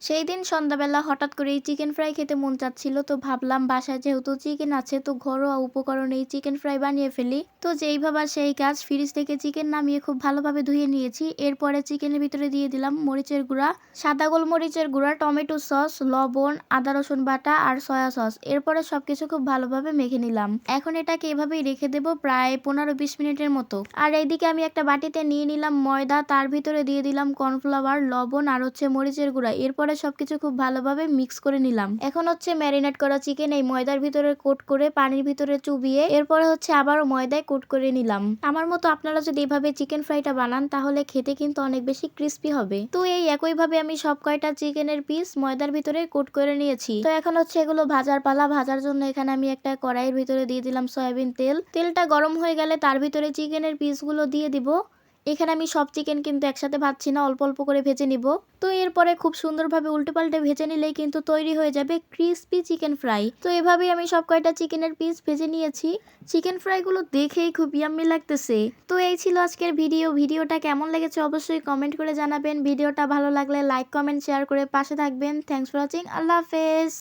সেই দিন সন্ধ্যাবেলা হঠাৎ করেই চিকেন ফ্রাই খেতে মন চাচ্ছিল, তো ভাবলাম বাসায় যেহেতু চিকেন আছে তো ঘরোয়া উপকরণেই চিকেন ফ্রাই বানিয়ে ফেলি। তো যেই ভাবা সেই কাজ, ফ্রিজ থেকে চিকেন নামিয়ে খুব ভালোভাবে ধুয়ে নিয়েছি। এরপরে চিকেনের ভিতরে দিয়ে দিলাম মরিচের গুঁড়া, সাদা গোলমরিচের গুঁড়া, টমেটো সস, লবণ, আদা রসুন বাটা আর সয়া সস। এরপরে সবকিছু খুব ভালোভাবে মেখে নিলাম। এখন এটাকে এভাবেই রেখে দেব প্রায় 15-20 মিনিটের মতো। আর এইদিকে আমি একটা বাটিতে নিয়ে নিলাম ময়দা, তার ভিতরে দিয়ে দিলাম কর্নফ্লাওয়ার, লবণ আর মরিচের গুঁড়া। এরপরে সবকিছু খুব ভালোভাবে মিক্স করে নিলাম। এখন ম্যারিনেট করা চিকেন এই ময়দার ভিতরে কোট করে পানির ভিতরে চুবিয়ে এরপরে আবারও ময়দায় কোট করে নিলাম। আমার মতো আপনারা যদি এভাবে চিকেন ফ্রাইটা বানান তাহলে খেতে কিন্তু অনেক বেশি ক্রিস্পি হবে। তো এই একইভাবে আমি সব কয়টা চিকেনের পিস ময়দার ভিতরে কোট করে নিয়েছি। তো এখন এগুলো ভাজার পালা। ভাজার জন্য এখানে আমি একটা কড়াইয়ের ভিতরে দিয়ে দিলাম সয়াবিন তেল। তেলটা গরম হয়ে গেলে তার ভিতরে চিকেনের পিসগুলো দিয়ে দিব। এখানে আমি সব চিকেন কিন্তু একসাথে ভাজছি না, অল্প অল্প করে ভেজে নিব। তো এরপরে খুব সুন্দরভাবে উল্টে পাল্টে ভেজে নিলেই কিন্তু তৈরি হয়ে যাবে ক্রিস্পি চিকেন ফ্রাই। তো এভাবেই আমি সব কয়টা চিকেনের পিস ভেজে নিয়েছি। চিকেন ফ্রাইগুলো দেখেই খুব ইয়াম্মি লাগতেছে। তো এই ছিল আজকের ভিডিওটা কেমন লেগেছে অবশ্যই কমেন্ট করে জানাবেন। ভিডিওটা ভালো লাগলে লাইক কমেন্ট শেয়ার করে পাশে থাকবেন। Thanks for watching. আল্লাহ হাফেজ।